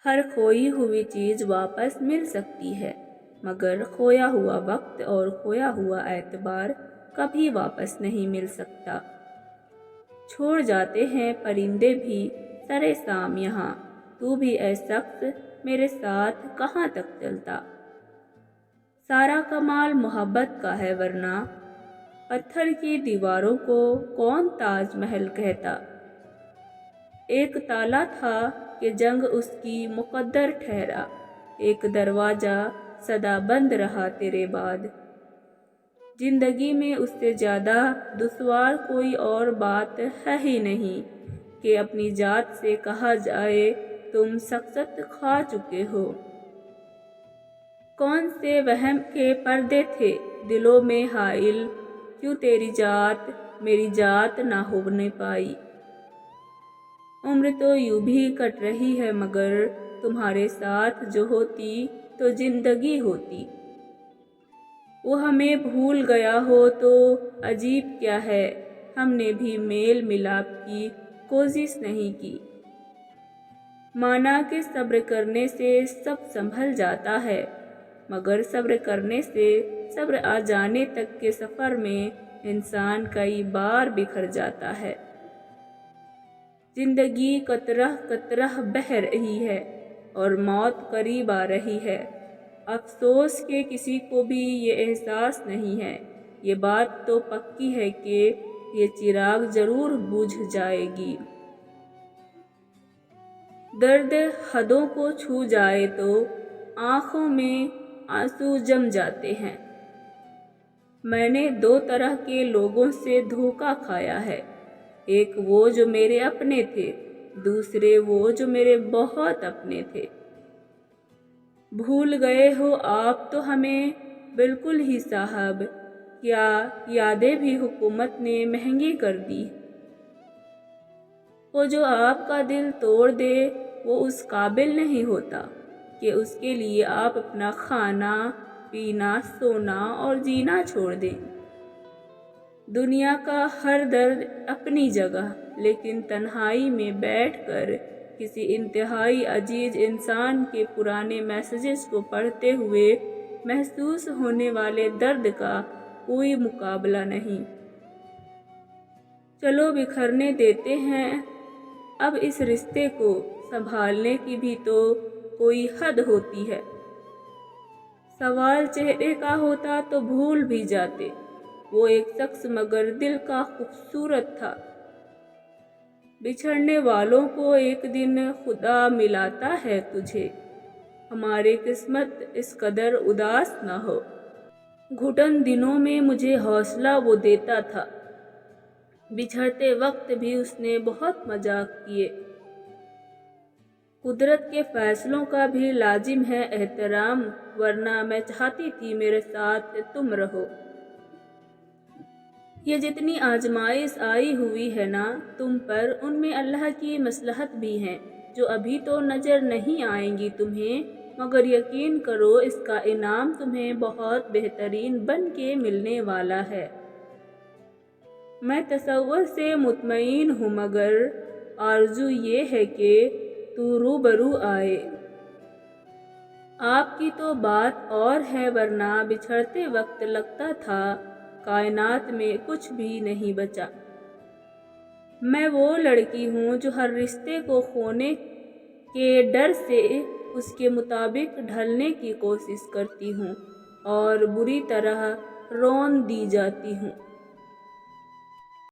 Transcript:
ہر کھوئی ہوئی چیز واپس مل سکتی ہے، مگر کھویا ہوا وقت اور کھویا ہوا اعتبار کبھی واپس نہیں مل سکتا۔ چھوڑ جاتے ہیں پرندے بھی سرے سام یہاں، تو بھی اے شخص میرے ساتھ کہاں تک چلتا۔ سارا کمال محبت کا ہے، ورنہ پتھر کی دیواروں کو کون تاج محل کہتا۔ ایک تالا تھا کہ جنگ اس کی مقدر ٹھہرا، ایک دروازہ سدا بند رہا تیرے بعد۔ زندگی میں اس سے زیادہ دشوار کوئی اور بات ہے ہی نہیں کہ اپنی ذات سے کہا جائے تم شکست کھا چکے ہو۔ کون سے وہم کے پردے تھے دلوں میں حائل، کیوں تیری ذات میری ذات نہ ہونے پائی۔ عمر تو یوں بھی کٹ رہی ہے، مگر تمہارے ساتھ جو ہوتی تو زندگی ہوتی۔ وہ ہمیں بھول گیا ہو تو عجیب کیا ہے، ہم نے بھی میل ملاپ کی کوشش نہیں کی۔ مانا کہ صبر کرنے سے سب سنبھل جاتا ہے، مگر صبر کرنے سے صبر آ جانے تک کے سفر میں انسان کئی بار بکھر جاتا ہے۔ زندگی قطرہ قطرہ بہہ رہی ہے اور موت قریب آ رہی ہے۔ افسوس کہ کسی کو بھی یہ احساس نہیں ہے۔ یہ بات تو پکی ہے کہ یہ چراغ ضرور بجھ جائے گی۔ درد حدوں کو چھو جائے تو آنکھوں میں آنسو جم جاتے ہیں۔ میں نے دو طرح کے لوگوں سے دھوکہ کھایا ہے، ایک وہ جو میرے اپنے تھے، دوسرے وہ جو میرے بہت اپنے تھے۔ بھول گئے ہو آپ تو ہمیں بالکل ہی صاحب، کیا یادیں بھی حکومت نے مہنگی کر دی۔ وہ جو آپ کا دل توڑ دے وہ اس قابل نہیں ہوتا کہ اس کے لیے آپ اپنا کھانا پینا سونا اور جینا چھوڑ دیں۔ دنیا کا ہر درد اپنی جگہ، لیکن تنہائی میں بیٹھ کر کسی انتہائی عزیز انسان کے پرانے میسیجز کو پڑھتے ہوئے محسوس ہونے والے درد کا کوئی مقابلہ نہیں۔ چلو بکھرنے دیتے ہیں اب اس رشتے کو، سنبھالنے کی بھی تو کوئی حد ہوتی ہے۔ سوال چہرے کا ہوتا تو بھول بھی جاتے، وہ ایک شخص مگر دل کا خوبصورت تھا۔ بچھڑنے والوں کو ایک دن خدا ملاتا ہے تجھے، ہماری قسمت اس قدر اداس نہ ہو۔ گھٹن دنوں میں مجھے حوصلہ وہ دیتا تھا، بچھڑتے وقت بھی اس نے بہت مذاق کیے۔ قدرت کے فیصلوں کا بھی لازم ہے احترام، ورنہ میں چاہتی تھی میرے ساتھ تم رہو۔ یہ جتنی آزمائش آئی ہوئی ہے نا تم پر، ان میں اللہ کی مصلحت بھی ہے جو ابھی تو نظر نہیں آئیں گی تمہیں، مگر یقین کرو اس کا انعام تمہیں بہت بہترین بن کے ملنے والا ہے۔ میں تصور سے مطمئن ہوں، مگر آرزو یہ ہے کہ تو روبرو آئے۔ آپ کی تو بات اور ہے، ورنہ بچھڑتے وقت لگتا تھا کائنات میں کچھ بھی نہیں بچا۔ میں وہ لڑکی ہوں جو ہر رشتے کو کھونے کے ڈر سے اس کے مطابق ڈھلنے کی کوشش کرتی ہوں اور بری طرح رون دی جاتی ہوں۔